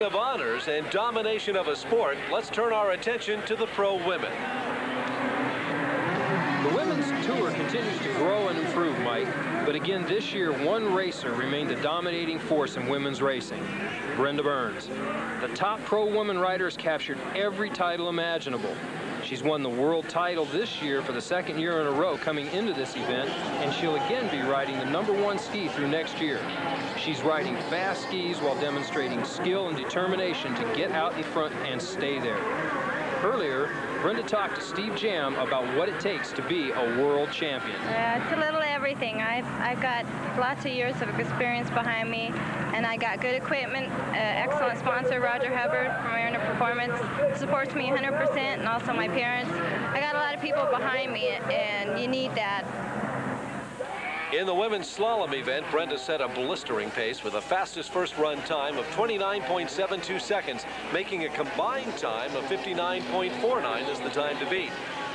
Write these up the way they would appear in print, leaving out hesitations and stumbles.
Of honors and domination of a sport, let's turn our attention to the pro women. The women's tour continues to grow and improve, Mike, but again this year one racer remained a dominating force in women's racing, Brenda Burns. The top pro woman rider has captured every title imaginable. She's won the world title this year for the second year in a row coming into this event, and she'll again be riding the #1 ski through next year. She's riding fast skis while demonstrating skill and determination to get out in front and stay there. Earlier, Brenda talked to Steve Jam about what it takes to be a world champion. It's a little everything. I've got lots of years of experience behind me, and I got good equipment, excellent sponsor, Roger Hubbard from Mariner Performance, supports me 100%, and also my parents. I got a lot of people behind me, and you need that. In the women's slalom event, Brenda set a blistering pace with the fastest first run time of 29.72 seconds, making a combined time of 59.49 as the time to beat.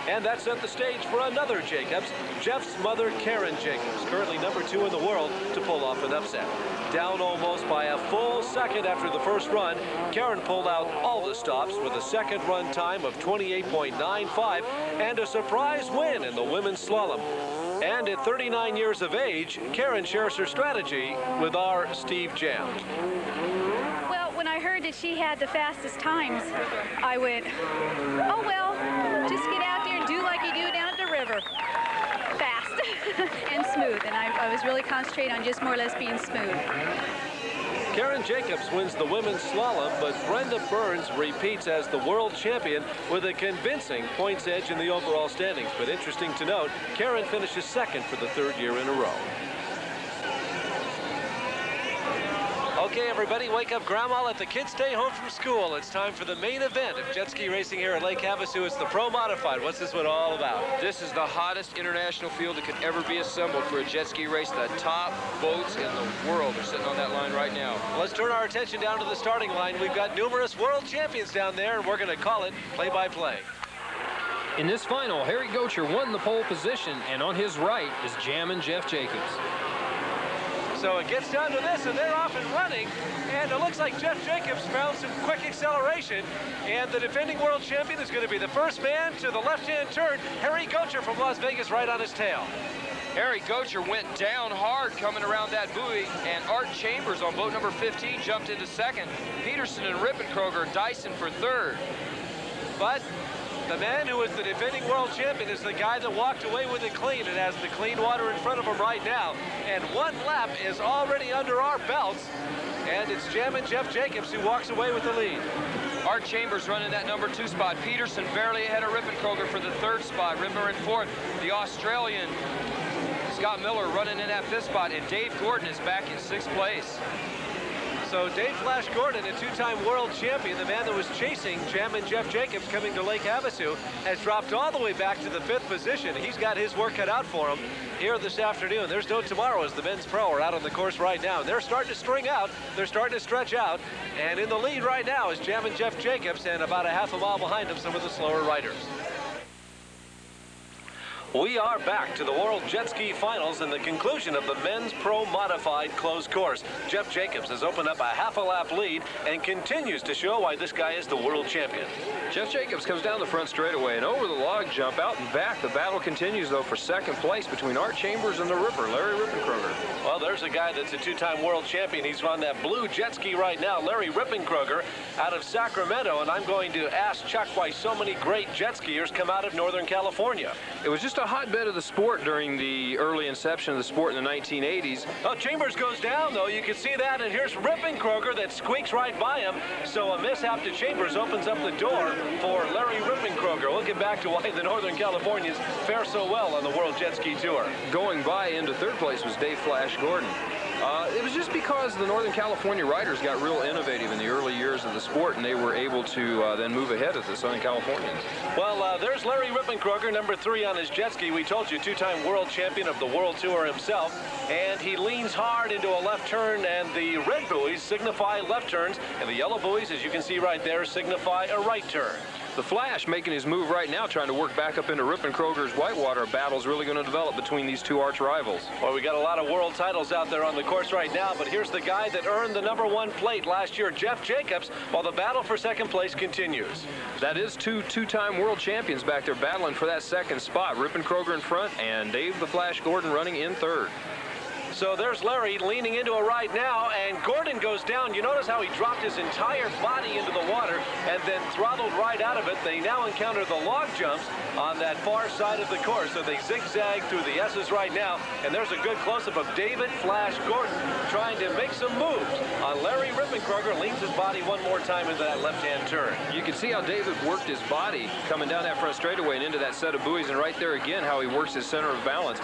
And that set the stage for another Jacobs, Jeff's mother, Karen Jacobs, currently #2 in the world, to pull off an upset. Down almost by a full second after the first run, Karen pulled out all the stops with a second run time of 28.95 and a surprise win in the women's slalom. And at 39 years of age, Karen shares her strategy with our Steve Jam. Well, when I heard that she had the fastest times, I went, oh, well, just get out there and do like you do down at the river. Fast and smooth. And I was really concentrating on just more or less being smooth. Karen Jacobs wins the women's slalom, but Brenda Burns repeats as the world champion with a convincing points edge in the overall standings. But interesting to note, Karen finishes second for the third year in a row. Okay, everybody, wake up Grandma, let the kids stay home from school. It's time for the main event of jet ski racing here at Lake Havasu. It's the Pro Modified. What's this one all about? This is the hottest international field that could ever be assembled for a jet ski race. The top boats in the world are sitting on that line right now. Let's turn our attention down to the starting line. We've got numerous world champions down there, and we're going to call it play-by-play. In this final, Harry Gocher won the pole position, and on his right is Jam and Jeff Jacobs. So it gets down to this, and they're off and running, and it looks like Jeff Jacobs found some quick acceleration, and the defending world champion is going to be the first man to the left-hand turn, Harry Gocher from Las Vegas, right on his tail. Harry Gocher went down hard coming around that buoy, and Art Chambers on boat number 15 jumped into second. Peterson and Rippenkroger Dyson for third. But the man who is the defending world champion is the guy that walked away with it clean and has the clean water in front of him right now. And one lap is already under our belts, and it's Jam and Jeff Jacobs who walks away with the lead. Art Chambers running that #2 spot. Peterson barely ahead of Rippenkroger for the third spot. Ripper in fourth. The Australian Scott Miller running in that fifth spot, and Dave Gordon is back in sixth place. So Dave Flash Gordon, a two-time world champion, the man that was chasing Jam and Jeff Jacobs coming to Lake Havasu, has dropped all the way back to the 5th position. He's got his work cut out for him here this afternoon. There's no tomorrow as the men's pro are out on the course right now. They're starting to string out. They're starting to stretch out. And in the lead right now is Jam and Jeff Jacobs, and about a half a mile behind him, some of the slower riders. We are back to the World Jet Ski Finals and the conclusion of the men's pro modified closed course. Jeff Jacobs has opened up a half a lap lead and continues to show why this guy is the world champion. Jeff Jacobs comes down the front straightaway and over the log jump, out and back. The battle continues, though, for second place between Art Chambers and the Ripper, Larry Rippenkroger. Well, there's a guy that's a two-time world champion. He's on that blue jet ski right now, Larry Rippenkroger, out of Sacramento. And I'm going to ask Chuck why so many great jet skiers come out of Northern California. It was just a hotbed of the sport during the early inception of the sport in the 1980s. Oh, Chambers goes down, though. You can see that, and here's Rippenkroger that squeaks right by him. So a mishap to Chambers opens up the door for Larry Rippenkroger. Looking back to why the Northern Californians fare so well on the World Jet Ski Tour. Going by into third place was Dave Flash Gordon. It was just because the Northern California riders got real innovative in the early years of the sport, and they were able to then move ahead of the Southern Californians. Well, there's Larry Rippenkroger, #3 on his jet ski. We told you, two-time world champion of the World Tour himself. And he leans hard into a left turn, and the red buoys signify left turns, and the yellow buoys, as you can see right there, signify a right turn. The Flash making his move right now, trying to work back up into Rippenkroger's whitewater. A battle's really going to develop between these two arch rivals. Well, we got a lot of world titles out there on the course right now, but here's the guy that earned the #1 plate last year, Jeff Jacobs, while the battle for second place continues. That is two-time world champions back there battling for that second spot. Rippenkroger in front and Dave the Flash Gordon running in third. So there's Larry leaning into it right now, and Gordon goes down. You notice how he dropped his entire body into the water and then throttled right out of it. They now encounter the log jumps on that far side of the course. So they zigzag through the S's right now, and there's a good close-up of David Flash Gordon trying to make some moves on Larry Rippenkroger. Leans his body one more time into that left-hand turn. You can see how David worked his body coming down that front straightaway and into that set of buoys, and right there again how he works his center of balance.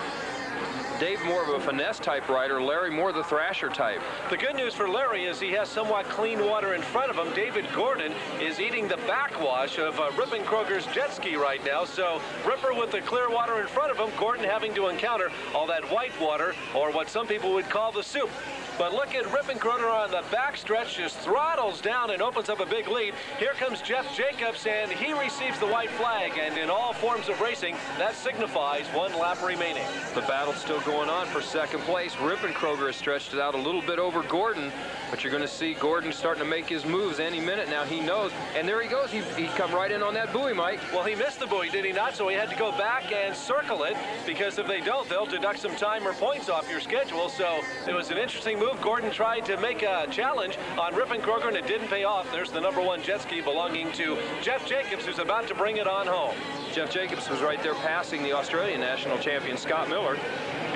Dave more of a finesse type rider, Larry more the thrasher type. The good news for Larry is he has somewhat clean water in front of him. David Gordon is eating the backwash of Rippenkroger's jet ski right now. So Ripper with the clear water in front of him, Gordon having to encounter all that white water, or what some people would call the soup. But look at Rippenkroger on the backstretch, just throttles down and opens up a big lead. Here comes Jeff Jacobs, and he receives the white flag. And in all forms of racing, that signifies 1 lap remaining. The battle's still going on for second place. Rippenkroger has stretched it out a little bit over Gordon, but you're going to see Gordon starting to make his moves any minute now. He knows, and there he goes. He come right in on that buoy, Mike. Well, he missed the buoy, did he not? So he had to go back and circle it, because if they don't, they'll deduct some time or points off your schedule. So it was an interesting move. Gordon tried to make a challenge on Rippenkroger, and it didn't pay off. There's the #1 jet ski belonging to Jeff Jacobs, who's about to bring it on home. Jeff Jacobs was right there passing the Australian national champion Scott Miller,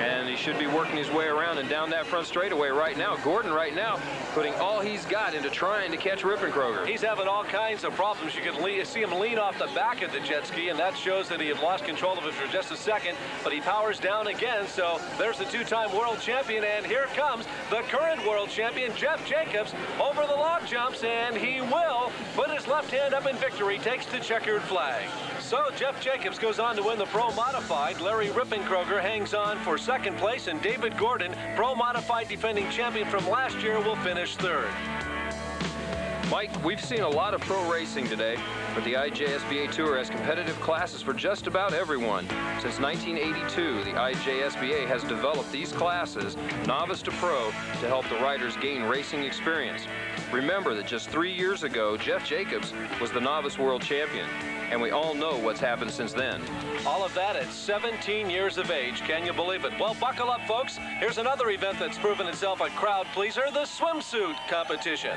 and he should be working his way around and down that front straightaway right now. Gordon right now putting all he's got into trying to catch Rippenkroger. He's having all kinds of problems. You can see him lean off the back of the jet ski, and that shows that he had lost control of it for just a second, but he powers down again. So there's the 2-time world champion, and here comes the current world champion, Jeff Jacobs, over the log jumps, and he will put his left hand up in victory, takes the checkered flag. So Jeff Jacobs goes on to win the Pro Modified. Larry Rippenkroger hangs on for second place, and David Gordon, Pro Modified defending champion from last year, will finish third. Mike, we've seen a lot of pro racing today, but the IJSBA Tour has competitive classes for just about everyone. Since 1982, the IJSBA has developed these classes, novice to pro, to help the riders gain racing experience. Remember that just 3 years ago, Jeff Jacobs was the novice world champion, and we all know what's happened since then. All of that at 17 years of age. Can you believe it? Well, buckle up, folks. Here's another event that's proven itself a crowd pleaser, the swimsuit competition.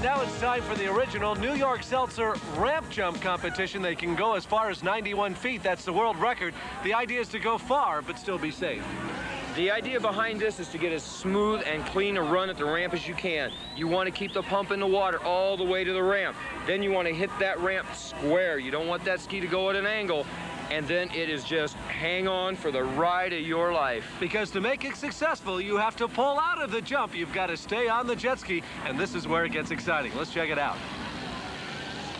Now it's time for the original New York Seltzer ramp jump competition. They can go as far as 91 feet. That's the world record. The idea is to go far, but still be safe. The idea behind this is to get as smooth and clean a run at the ramp as you can. You want to keep the pump in the water all the way to the ramp. Then you want to hit that ramp square. You don't want that ski to go at an angle. And then it is just hang on for the ride of your life. Because to make it successful, you have to pull out of the jump. You've got to stay on the jet ski, and this is where it gets exciting. Let's check it out.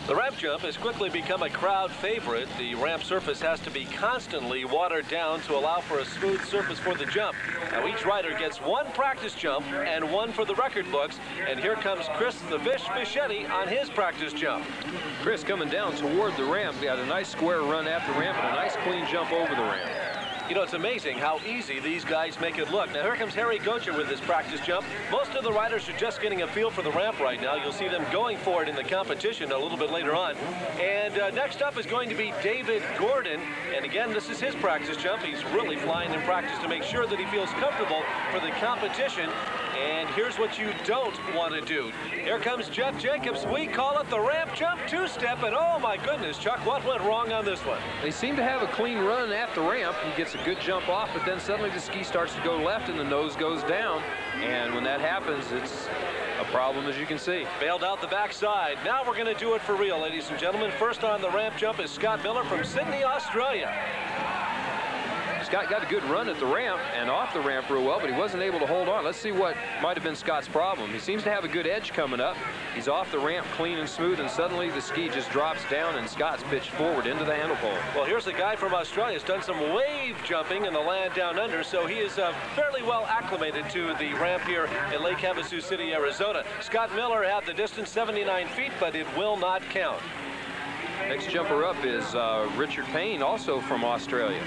The ramp jump has quickly become a crowd favorite. The ramp surface has to be constantly watered down to allow for a smooth surface for the jump. Now each rider gets one practice jump and one for the record books. And here comes Chris the Fish Fischetti on his practice jump. Chris coming down toward the ramp. Got a nice square run at the ramp and a nice clean jump over the ramp. You know, it's amazing how easy these guys make it look. Now, here comes Harry Gocher with his practice jump. Most of the riders are just getting a feel for the ramp right now. You'll see them going for it in the competition a little bit later on. And next up is going to be David Gordon. And again, this is his practice jump. He's really flying in practice to make sure that he feels comfortable for the competition. And here's what you don't want to do. Here comes Jeff Jacobs. We call it the ramp jump two-step. And oh, my goodness, Chuck, what went wrong on this one? They seem to have a clean run at the ramp. He gets a good jump off, but then suddenly the ski starts to go left and the nose goes down. And when that happens, it's a problem, as you can see. Bailed out the backside. Now we're going to do it for real, ladies and gentlemen. First on the ramp jump is Scott Miller from Sydney, Australia. Scott got a good run at the ramp and off the ramp real well, but he wasn't able to hold on. Let's see what might have been Scott's problem. He seems to have a good edge coming up. He's off the ramp clean and smooth, and suddenly the ski just drops down and Scott's pitched forward into the handle pole. Well, here's a guy from Australia who's done some wave jumping in the land down under, so he is fairly well acclimated to the ramp here in Lake Havasu City, Arizona. Scott Miller had the distance 79 feet, but it will not count. Next jumper up is Richard Payne, also from Australia.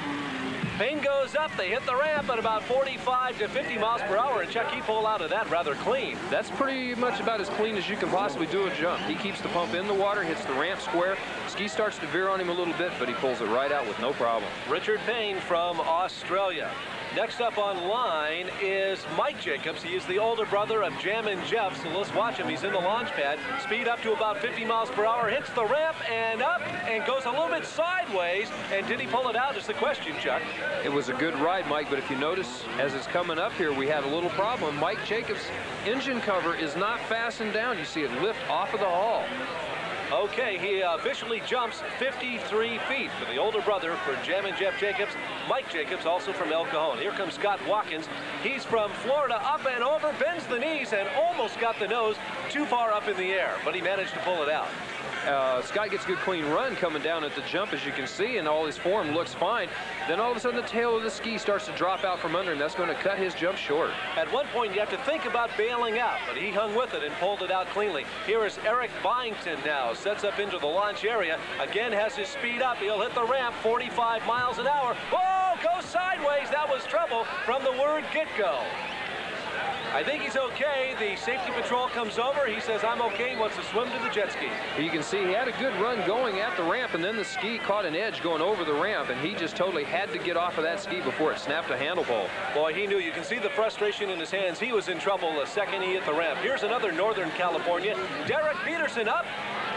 Payne goes up. They hit the ramp at about 45 to 50 miles per hour, and Chuck, he pulled out of that rather clean. That's pretty much about as clean as you can possibly do a jump. He keeps the pump in the water, hits the ramp square. Ski starts to veer on him a little bit, but he pulls it right out with no problem. Richard Payne from Australia. Next up on line is Mike Jacobs. He is the older brother of Jammin' Jeff, so let's watch him. He's in the launch pad. Speed up to about 50 miles per hour, hits the ramp and up and goes a little bit sideways. And did he pull it out is the question, Chuck. It was a good ride, Mike, but if you notice, as it's coming up here, we had a little problem. Mike Jacobs' engine cover is not fastened down. You see it lift off of the hull. Okay, he officially jumps 53 feet for the older brother for Jammin' Jeff Jacobs. Mike Jacobs, also from El Cajon. Here comes Scott Watkins. He's from Florida, up and over, bends the knees, and almost got the nose too far up in the air, but he managed to pull it out. Scott gets a good clean run coming down at the jump, as you can see, and all his form looks fine. Then all of a sudden the tail of the ski starts to drop out from under, and that's going to cut his jump short. At one point you have to think about bailing out, but he hung with it and pulled it out cleanly. Here is Eric Byington now, sets up into the launch area, again has his speed up. He'll hit the ramp 45 miles an hour. Whoa, goes sideways. That was trouble from the word get-go. I think he's okay. The safety patrol comes over. He says, I'm okay. He wants to swim to the jet ski. You can see he had a good run going at the ramp, and then the ski caught an edge going over the ramp, and he just totally had to get off of that ski before it snapped a handle pole. Boy, he knew. You can see the frustration in his hands. He was in trouble the second he hit the ramp. Here's another Northern California. Derek Peterson up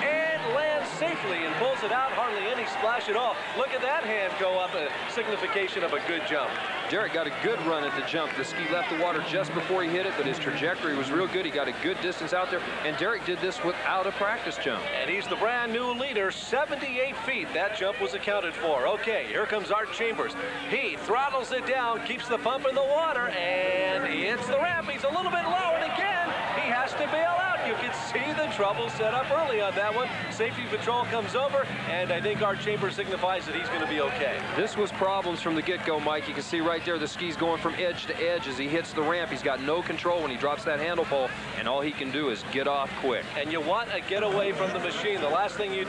and lands safely and pulls it out. Hardly any splash at all. Look at that hand go up, a signification of a good jump. Derek got a good run at the jump. The ski left the water just before he hit it, but his trajectory was real good. He got a good distance out there, and Derek did this without a practice jump. And he's the brand new leader, 78 feet. That jump was accounted for. Okay, here comes Art Chambers. He throttles it down, keeps the pump in the water, and he hits the ramp. He's a little bit low, and again, he has to bail out. You can see the trouble set up early on that one. Safety patrol comes over, and I think Art Chambers signifies that he's going to be okay. This was problems from the get-go, Mike. You can see right there the ski's going from edge to edge as he hits the ramp. He's got no control when he drops that handle pole, and all he can do is get off quick. And you want a getaway from the machine. The last thing you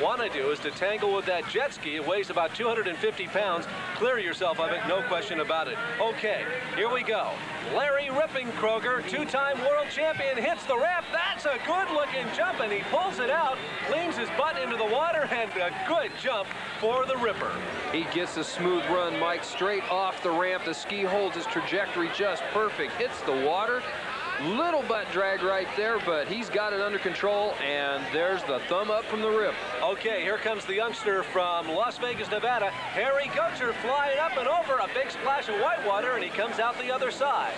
want to do is to tangle with that jet ski. It weighs about 250 pounds. Clear yourself of it, no question about it. Okay, here we go. Larry Rippenkroger, two-time world champion, hits the ramp. That's a good-looking jump, and he pulls it out, leans his butt into the water, and a good jump for the Ripper. He gets a smooth run, Mike, straight off the ramp. The ski holds his trajectory just perfect. Hits the water. Little butt drag right there, but he's got it under control, and there's the thumb up from the Rip. Okay, here comes the youngster from Las Vegas, Nevada. Harry Gocher flying up and over, a big splash of white water, and he comes out the other side.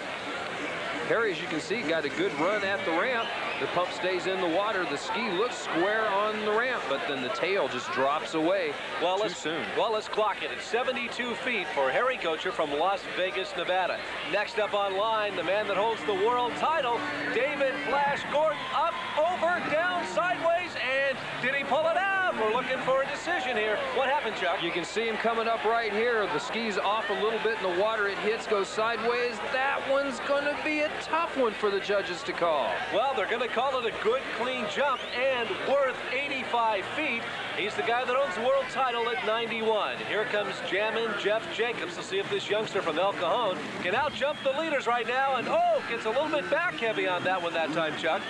Harry, as you can see, got a good run at the ramp. The pump stays in the water. The ski looks square on the ramp, but then the tail just drops away too soon. Well, let's clock it. It's 72 feet for Harry Gocher from Las Vegas, Nevada. Next up on line, the man that holds the world title, David Flash Gordon, up, over, down, sideways, and Did he pull it out? We're looking for a decision here. What happened, Chuck? You can see him coming up right here. The ski's off a little bit in the water. It hits, goes sideways. That one's going to be a tough one for the judges to call. Well, they're going to call it a good, clean jump and worth 85 feet. He's the guy that owns the world title at 91. Here comes Jammin' Jeff Jacobs to see if this youngster from El Cajon can out-jump the leaders right now. And, oh, gets a little bit back heavy on that one that time, Chuck.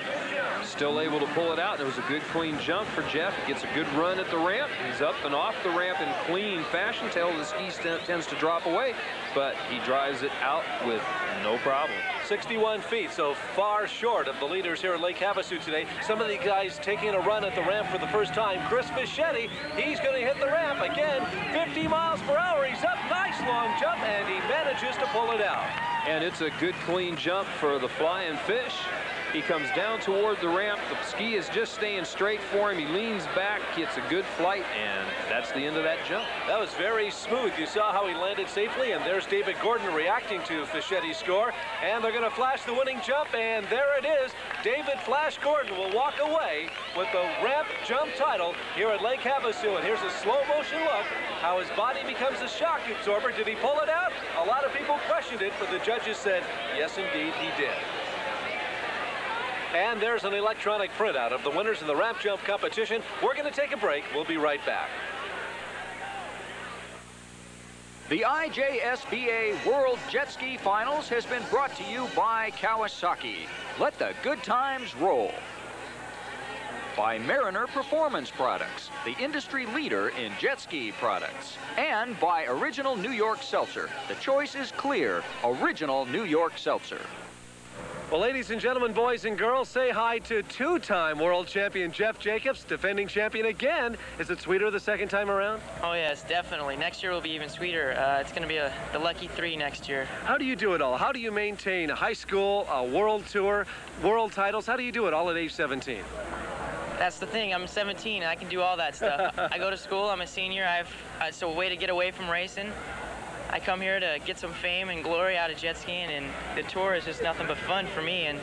Still able to pull it out. There was a good, clean jump for Jeff. He gets a good run at the ramp. He's up and off the ramp in clean fashion. Tail of the ski tends to drop away, but he drives it out with no problem. 61 feet, so far short of the leaders here at Lake Havasu today. Some of the guys taking a run at the ramp for the first time. Chris Fischetti, he's going to hit the ramp again. 50 miles per hour. He's up. Nice long jump, and he manages to pull it out. And it's a good, clean jump for the flying fish. He comes down toward the ramp. The ski is just staying straight for him. He leans back, gets a good flight, and that's the end of that jump. That was very smooth. You saw how he landed safely, and there's David Gordon reacting to Fischetti's score. And they're going to flash the winning jump, and there it is. David Flash Gordon will walk away with the ramp jump title here at Lake Havasu. And here's a slow motion look, how his body becomes a shock absorber. Did he pull it out? A lot of people questioned it, but the judges said, yes, indeed, he did. And there's an electronic printout of the winners in the ramp jump competition. We're going to take a break. We'll be right back. The IJSBA World Jet Ski Finals has been brought to you by Kawasaki. Let the good times roll. By Mariner Performance Products, the industry leader in jet ski products. And by Original New York Seltzer. The choice is clear. Original New York Seltzer. Well, ladies and gentlemen, boys and girls, say hi to two-time world champion Jeff Jacobs, defending champion again. Is it sweeter the second time around? Oh, yes, definitely. Next year will be even sweeter. It's going to be the lucky 3 next year. How do you do it all? How do you maintain a high school, a world tour, world titles? How do you do it all at age 17? That's the thing. I'm 17. I can do all that stuff. I go to school. I'm a senior. It's a way to get away from racing. I come here to get some fame and glory out of jet skiing, and the tour is just nothing but fun for me, and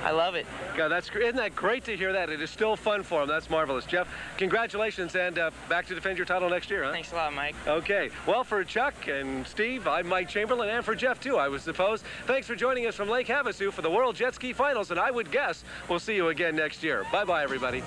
I love it. God, isn't that great to hear that? It is still fun for him. That's marvelous. Jeff, congratulations, and back to defend your title next year, huh? Thanks a lot, Mike. Okay. Well, for Chuck and Steve, I'm Mike Chamberlain, and for Jeff, too, I would suppose. Thanks for joining us from Lake Havasu for the World Jet Ski Finals, and I would guess we'll see you again next year. Bye-bye, everybody.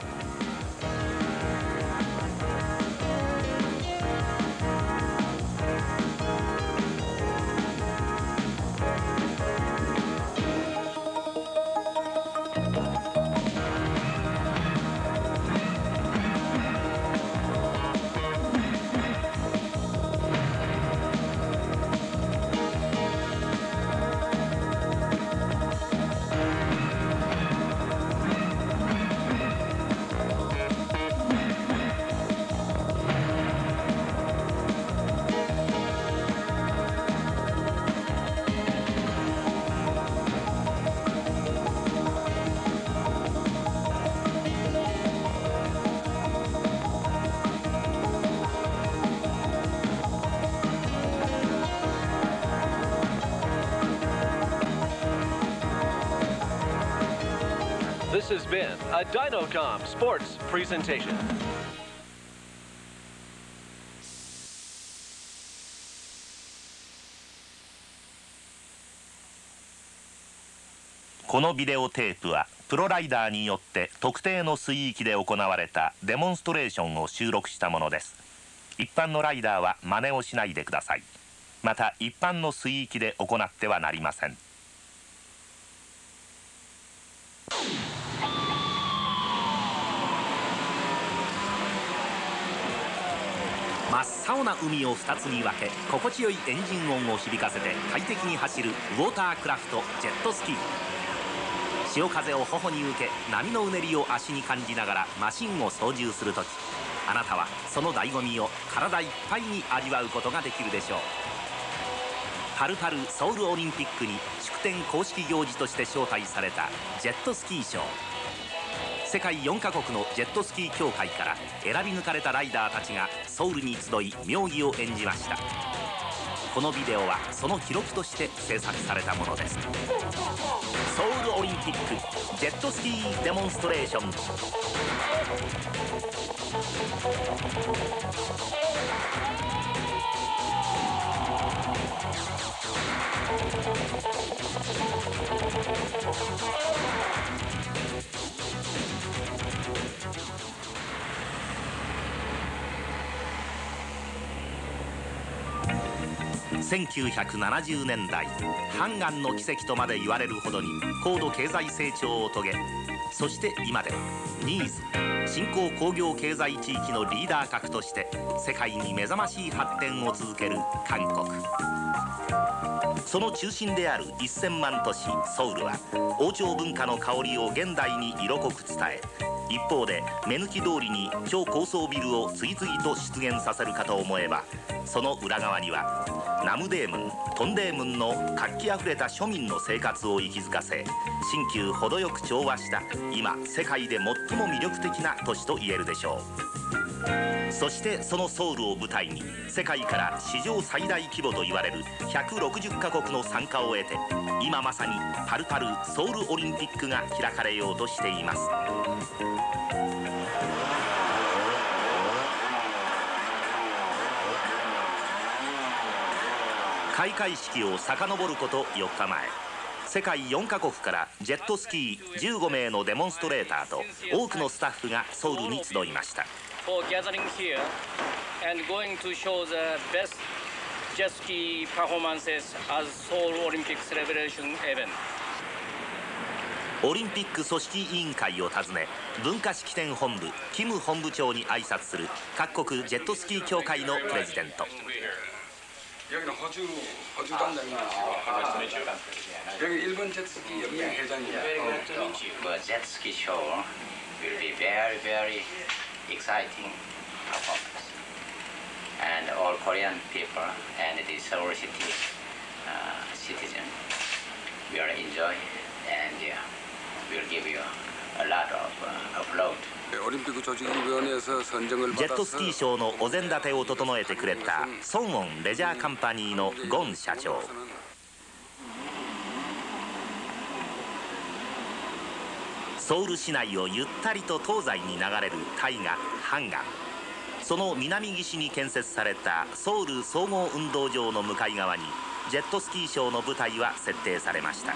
This has been a Dynocom Sports presentation. このビデオテープはプロライダーによって特定の水域で行われたデモンストレーションを収録したものです。一般のライダーは真似をしないでください。また一般の水域で行ってはなりません。真っ青な海を2つに分け、心地よいエンジン音を響かせて快適に走るウォータークラフトジェットスキー。潮風を頬に受け、波のうねりを足に感じながらマシンを操縦するとき、あなたはその醍醐味を体いっぱいに味わうことができるでしょう。タルタルソウルオリンピックに祝典公式行事として招待されたジェットスキーショー。世界4カ国のジェットスキー協会から選び抜かれたライダーたちがソウルに集い妙技を演じました。このビデオはその記録として制作されたものです。ソウルオリンピックジェットスキーデモンストレーション。1970年代、ハンガンの奇跡とまで言われるほどに高度経済成長を遂げ、そして今ではニーズ新興工業経済地域のリーダー格として世界に目覚ましい発展を続ける韓国。その中心である1000万都市ソウルは王朝文化の香りを現代に色濃く伝え、一方で目抜き通りに超高層ビルを次々と出現させるかと思えば、その裏側にはナムデームン、トンデームンの活気あふれた庶民の生活を息づかせ、新旧程よく調和した今世界で最も魅力的な都市と言えるでしょう。そしてそのソウルを舞台に世界から史上最大規模と言われる160カ国の参加を得て、今まさにパルパルソウルオリンピックが開かれようとしています。開会式を遡ること4日前、世界4カ国からジェットスキー15名のデモンストレーターと多くのスタッフがソウルに集いました。For gathering here and going to show the best jet ski performances as Seoul Olympic celebration event. オリンピック組織委員会を訪ね、文化式典本部キム本部長に挨拶する各国ジェットスキー協会のプレジデント。 여기는 호주 담당입니다. 여기 일본 제트스키 연맹 회장입니다. The jet ski show will be very exciting performance, and all Korean people and the Seoul city citizen will enjoy, and will give you a lot of applause. ジェットスキーショーのお膳立てを整えてくれたソンウォンレジャーカンパニーのゴン社長。ソウル市内をゆったりと東西に流れる大河ハンガン。その南岸に建設されたソウル総合運動場の向かい側にジェットスキーショーの舞台は設定されました。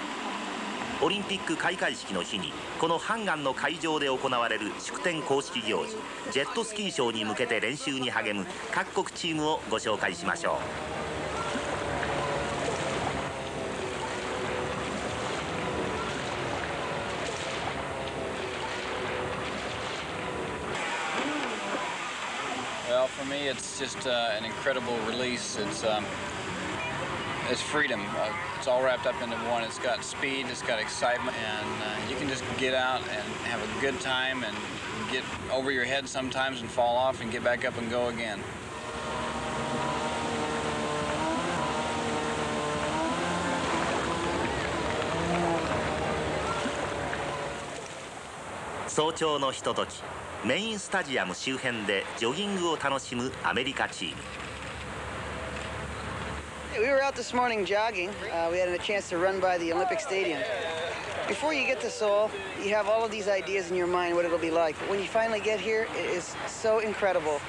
オリンピック開会式の日にこのハンガンの会場で行われる祝典公式行事ジェットスキーショーに向けて練習に励む各国チームをご紹介しましょう。Well, for me, it's just an incredible release. It's freedom. It's all wrapped up into one. It's got speed, it's got excitement, and you can just get out and have a good time and get over your head sometimes and fall off and get back up and go again. 早朝のひととき、メインスタジアム周辺でジョギングを楽しむアメリカチーム。 We were out this morning jogging. We had a chance to run by the Olympic Stadium. Before you get to Seoul, you have all of these ideas in your mind what it'll be like. But when you finally get here, it is so incredible.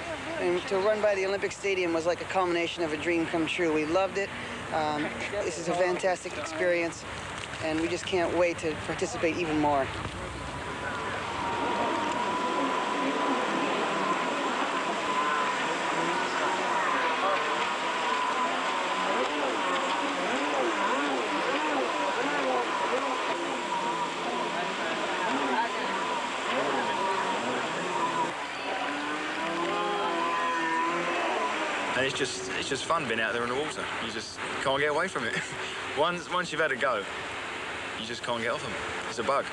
And to run by the Olympic Stadium was like a culmination of a dream come true. We loved it. This is a fantastic experience, and we just can't wait to participate even more. And it's just fun being out there in the water. You just can't get away from it. Once you've had a go, you just can't get off them. It's a bug.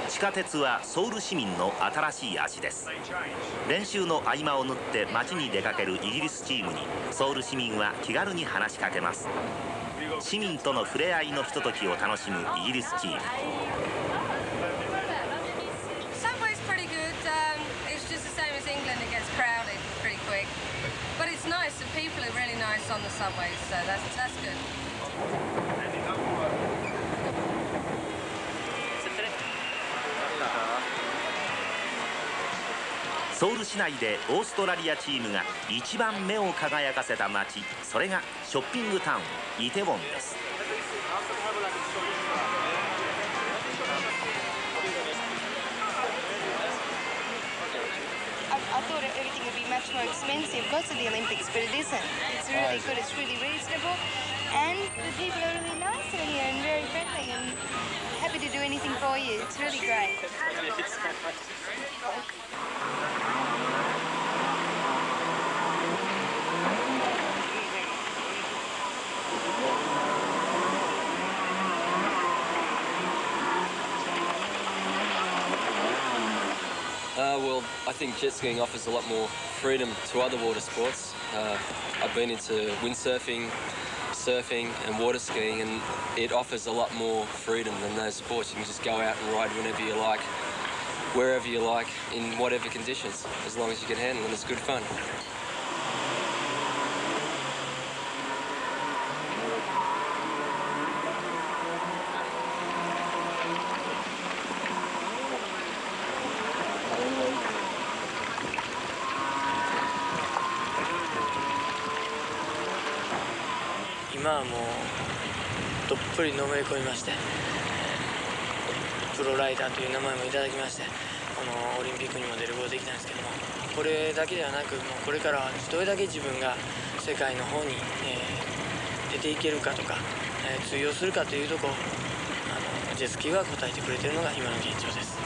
地下鉄はソウル市民の新しい足です。練習の合間を縫って街に出かけるイギリスチームにソウル市民は気軽に話しかけます。市民との触れ合いのひとときを楽しむイギリスチーム。subways, so that's good. ソウル市内でオーストラリアチームが一番目を輝かせた街、それがショッピングタウンイテウォンです。I thought everything would be much more expensive because of the Olympics, but it isn't. It's really good, it's really reasonable, and the people are really nice in here and very friendly and happy to do anything for you. It's really great. Well, I think jet skiing offers a lot more freedom to other water sports. I've been into windsurfing, surfing and water skiing, and it offers a lot more freedom than those sports. You can just go out and ride whenever you like, wherever you like, in whatever conditions, as long as you can handle it. It's good fun. 今はもうどっぷりのめり込みまして、プロライダーという名前もいただきまして、オリンピックにも出ることができたんですけども、これだけではなく、もうこれからはどれだけ自分が世界の方に、出ていけるかとか、通用するかというところ、ジェスキーは答えてくれているのが今の現状です。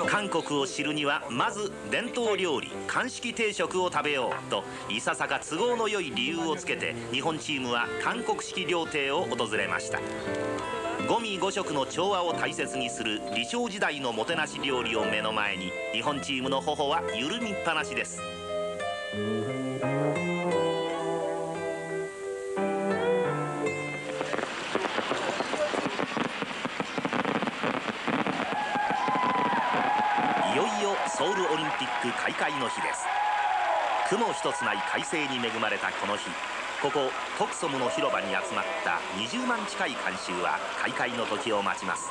韓国を知るにはまず伝統料理韓式定食を食べようといささか都合の良い理由をつけて日本チームは韓国式料亭を訪れました。五味五色の調和を大切にする李朝時代のもてなし料理を目の前に日本チームの頬は緩みっぱなしです。ソウルオリンピック開会の日です。雲一つない快晴に恵まれたこの日、ここトクソムの広場に集まった20万近い観衆は開会の時を待ちます。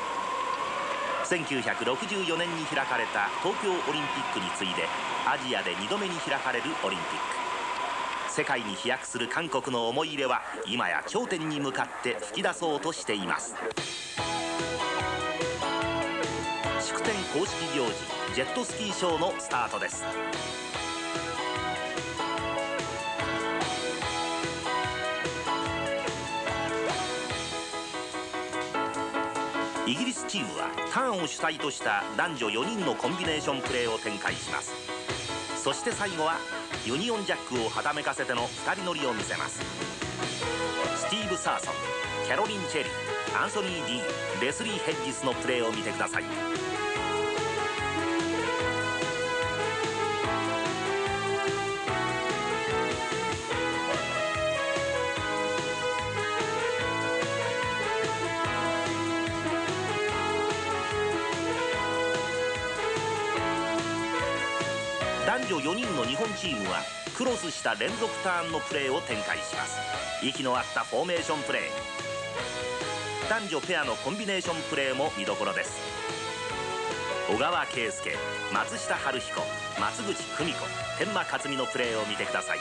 1964年に開かれた東京オリンピックに次いでアジアで2度目に開かれるオリンピック。世界に飛躍する韓国の思い入れは今や頂点に向かって噴き出そうとしています。祝典公式行事ジェットスキーショーのスタートです。イギリスチームはターンを主体とした男女4人のコンビネーションプレーを展開します。そして最後はユニオンジャックをはためかせての2人乗りを見せます。スティーブ・サーソン、キャロリン・チェリー、アンソニー・ディーン、レスリー・ヘッジスのプレーを見てください。男女4人の日本チームはクロスした連続ターンのプレーを展開します。息の合ったフォーメーションプレー、男女ペアのコンビネーションプレーも見どころです。小川圭介、松下春彦、松口久美子、天満克美のプレーを見てください。